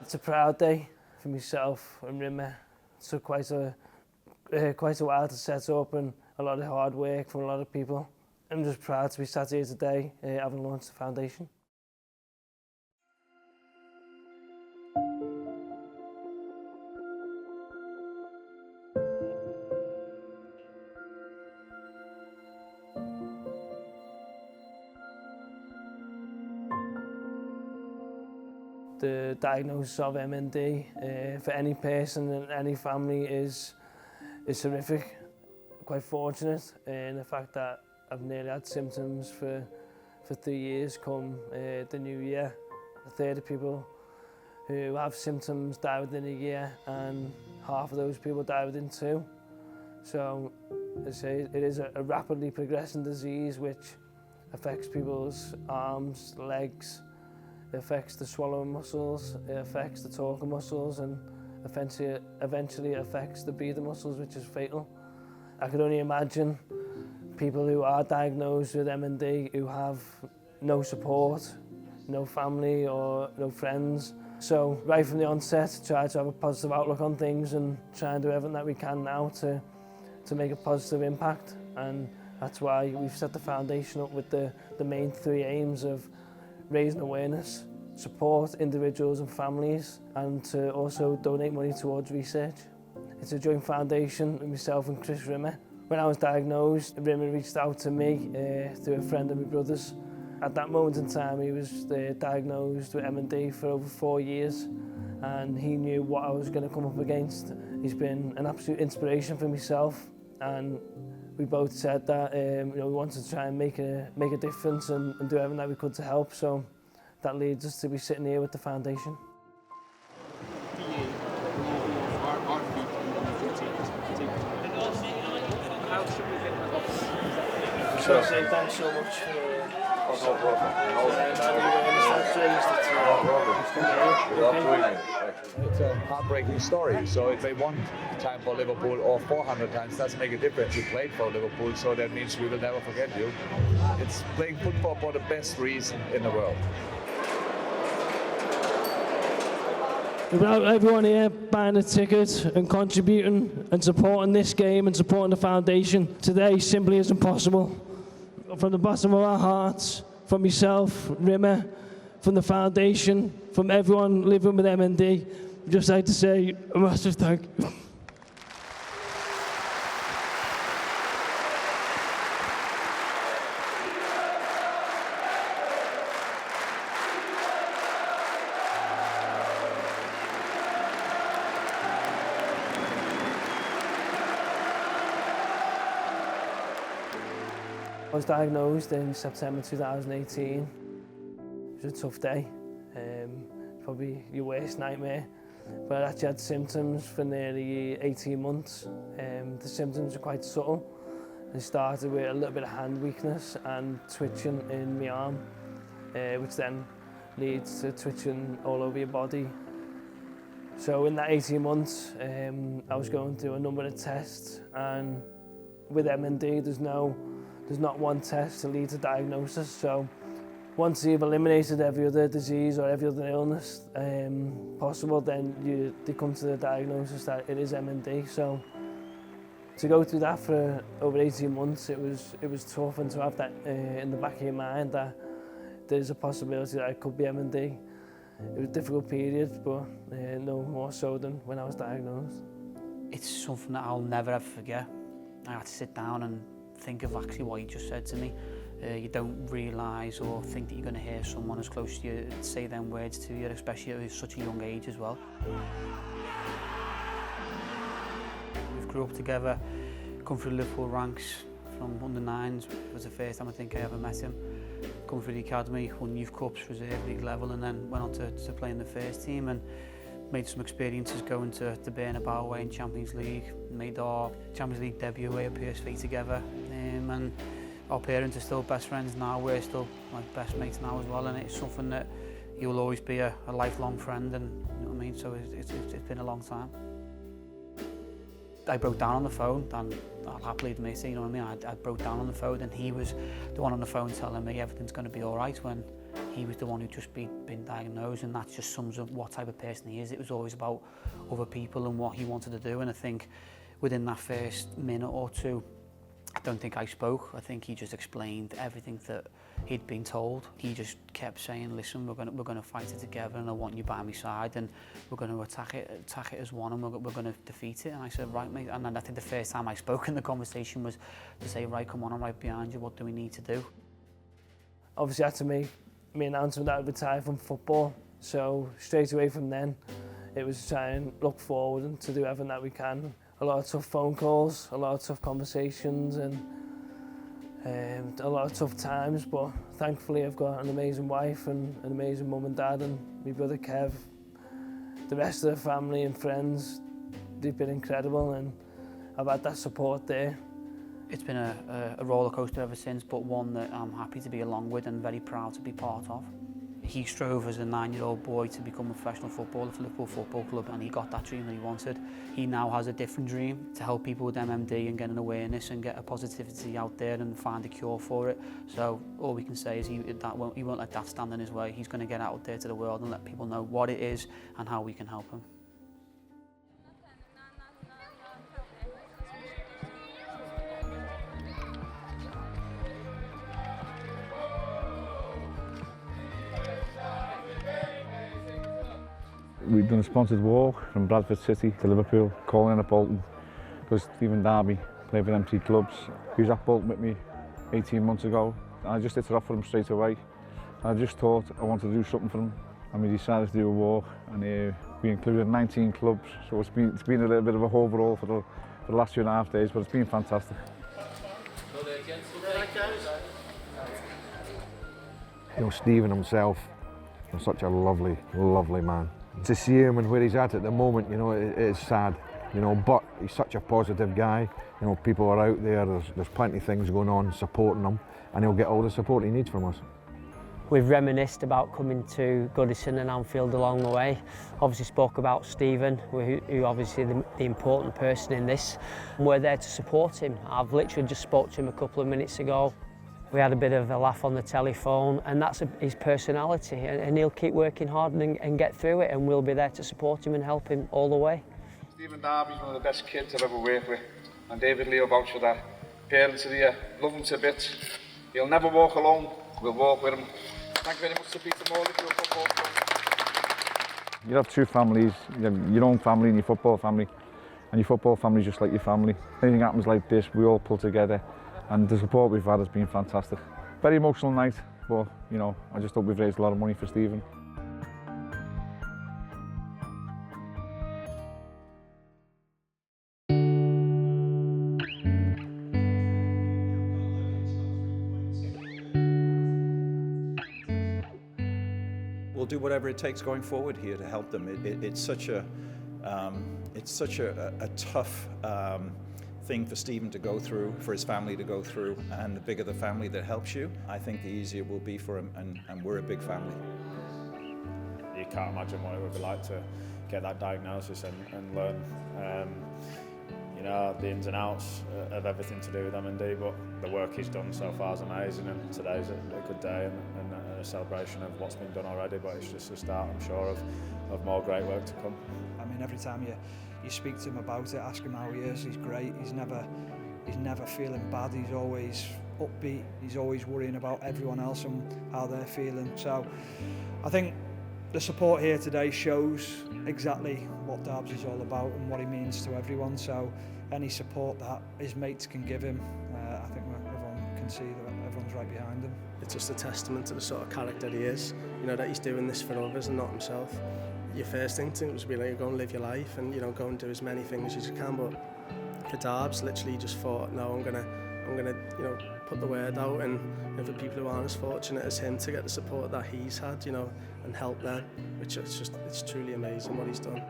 It's a proud day for myself and Rimmer. It took quite a while to set up and a lot of hard work from a lot of people. I'm just proud to be sat here today, having launched the foundation. The diagnosis of MND for any person and any family is horrific. Quite fortunate in the fact that I've nearly had symptoms for 3 years come the new year. A third of people who have symptoms die within a year, and half of those people die within 2. So I say it is a rapidly progressing disease which affects people's arms, legs. It affects the swallowing muscles, it affects the talking muscles, and eventually affects the breathing muscles, which is fatal. I could only imagine people who are diagnosed with MND who have no support, no family or no friends. So right from the onset, try to have a positive outlook on things and try and do everything that we can now to make a positive impact. And that's why we've set the foundation up with the main 3 aims of raising awareness, support individuals and families, and to also donate money towards research. It's a joint foundation with myself and Chris Rimmer. When I was diagnosed, Rimmer reached out to me through a friend of my brother's. At that moment in time, he was diagnosed with MND for over 4 years, and he knew what I was going to come up against. He's been an absolute inspiration for myself, and we both said that we wanted to try and make a difference and do everything that we could to help. So that leads us to be sitting here with the foundation. So I say thanks so much for no problem. It's a heartbreaking story. So if they one time for Liverpool or 400 times, doesn't make a difference. You played for Liverpool, so that means we will never forget you. It's playing football for the best reason in the world. Without everyone here buying a ticket and contributing and supporting this game and supporting the foundation, today simply isn't possible. From the bottom of our hearts, from myself, Rimmer, from the foundation, from everyone living with MND, I'd just like to say a massive thank you. I was diagnosed in September 2018. It was a tough day, probably your worst nightmare. But I actually had symptoms for nearly 18 months. The symptoms were quite subtle. They started with a little bit of hand weakness and twitching in my arm, which then leads to twitching all over your body. So in that 18 months, I was going through a number of tests, and with MND, there's not one test to lead to diagnosis. So once you've eliminated every other disease or every other illness possible, then they come to the diagnosis that it is MND. So to go through that for over 18 months, it was tough, and to have that in the back of your mind that there's a possibility that it could be MND. It was a difficult period, but no more so than when I was diagnosed. It's something that I'll never ever forget. I had to sit down and think of actually what you just said to me. You don't realise or think that you're going to hear someone as close to you say them words to you, especially at such a young age as well. We've grew up together, come through Liverpool ranks from under-9s. It was the first time I think I ever met him. Come through the academy, won youth cups, reserve league level, and then went on to play in the first team and made some experiences going to Bernabeu away in Champions League, made our Champions League debut away at PSV together, and our parents are still best friends now. We're still like best mates now as well, and it's something that you'll always be a lifelong friend, and you know what I mean. So it's been a long time. I broke down on the phone, and I'll happily admit it, you know what I mean. I broke down on the phone, and he was the one on the phone telling me everything's going to be all right when he was the one who just been diagnosed, and that just sums up what type of person he is. It was always about other people and what he wanted to do, and I think within that first minute or two, I don't think I spoke. I think he just explained everything that he'd been told. He just kept saying, listen, we're going to fight it together, and I want you by my side, and we're going to attack it as one, and we're going to defeat it. And I said, right, mate. And then I think the first time I spoke in the conversation was to say, right, come on, I'm right behind you. What do we need to do? Obviously, I had to make my announcement that I'd retire from football. So straight away from then, it was to try and look forward and to do everything that we can. A lot of tough phone calls, a lot of tough conversations, and a lot of tough times, but thankfully I've got an amazing wife and an amazing mum and dad, and my brother Kev. The rest of the family and friends, they've been incredible, and I've had that support there. It's been a roller coaster ever since, but one that I'm happy to be along with and very proud to be part of. He strove as a 9-year-old boy to become a professional footballer for Liverpool Football Club, and he got that dream that he wanted. He now has a different dream to help people with MND and get an awareness and get a positivity out there and find a cure for it. So all we can say is he won't let that stand in his way. He's going to get out there to the world and let people know what it is and how we can help him. We've done a sponsored walk from Bradford City to Liverpool, calling in at Bolton, because Stephen Darby played for them 3 clubs. He was at Bolton with me 18 months ago, and I just hit it off for him straight away. I just thought I wanted to do something for him, and we decided to do a walk, and we included 19 clubs, so it's been a little bit of a overall for the last 2.5 days, but it's been fantastic. You know, Stephen himself was such a lovely, lovely man. To see him and where he's at the moment, you know, it is sad, you know, but he's such a positive guy. You know, people are out there, there's plenty of things going on supporting him, and he'll get all the support he needs from us. We've reminisced about coming to Goodison and Anfield along the way. Obviously spoke about Stephen, who obviously the important person in this. And we're there to support him. I've literally just spoke to him a couple of minutes ago. We had a bit of a laugh on the telephone, and that's his personality, and he'll keep working hard and get through it, and we'll be there to support him and help him all the way. Stephen Darby's one of the best kids I've ever worked with, and David Leo vouch for that. Parents are here, love him to bits. He'll never walk alone, we'll walk with him. Thank you very much to Peter Morley for your football club. You have 2 families, you have your own family and your football family, and your football family is just like your family. Anything happens like this, we all pull together. And the support we've had has been fantastic. Very emotional night, but you know, I just hope we've raised a lot of money for Stephen. We'll do whatever it takes going forward here to help them. It's such a tough thing for Stephen to go through, for his family to go through, and the bigger the family that helps you, I think the easier it will be for him, and we're a big family. You can't imagine what it would be like to get that diagnosis and learn you know, the ins and outs of everything to do with MND, but the work he's done so far is amazing, and today's a good day and a celebration of what's been done already, but it's just a start, I'm sure, of more great work to come. I mean, every time you speak to him about it, ask him how he is, he's great, he's never feeling bad, he's always upbeat, he's always worrying about everyone else and how they're feeling. So I think the support here today shows exactly what Darbs is all about and what he means to everyone. So any support that his mates can give him, I think everyone can see that everyone's right behind him. It's just a testament to the sort of character he is, you know, that he's doing this for others and not himself. Your first instinct was to be like, go and live your life and, you know, go and do as many things as you can, but for Darbs, literally just thought, no, I'm gonna, you know, put the word out, and you know, for people who aren't as fortunate as him to get the support that he's had, you know, and help them, which it's truly amazing what he's done.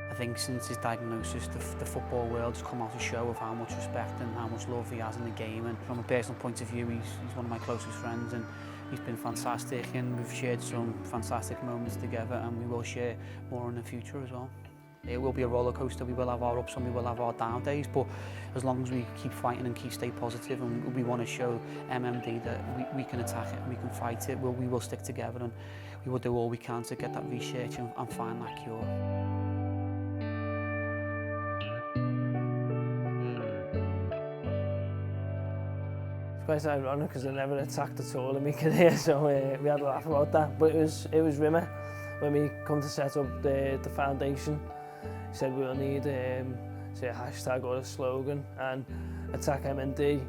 I think since his diagnosis, the football world has come out a show of how much respect and how much love he has in the game, and from a personal point of view, he's one of my closest friends, and he's been fantastic, and we've shared some fantastic moments together, and we will share more in the future as well. It will be a roller coaster. We will have our ups and we will have our down days, but as long as we keep fighting and stay positive, and we want to show MMD that we can attack it and we can fight it, we will stick together, and we will do all we can to get that research and find that cure. It's quite ironic because I never attacked at all in my career, so we had a laugh about that. But it was Rimmer, when we come to set up the foundation, he said we'll need say a hashtag or a slogan, and AttackMND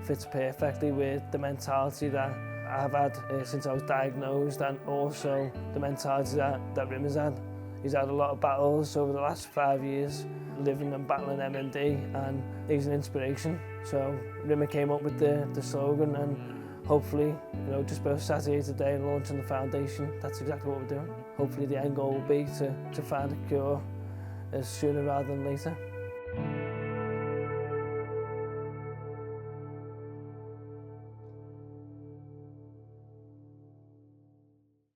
fits perfectly with the mentality that I've had since I was diagnosed, and also the mentality that Rimmer's had. He's had a lot of battles over the last 5 years, living and battling MND, and he's an inspiration. So Rimmer came up with the slogan, and hopefully, you know, just both sat here today and launching the foundation, that's exactly what we're doing. Hopefully the end goal will be to find a cure sooner rather than later.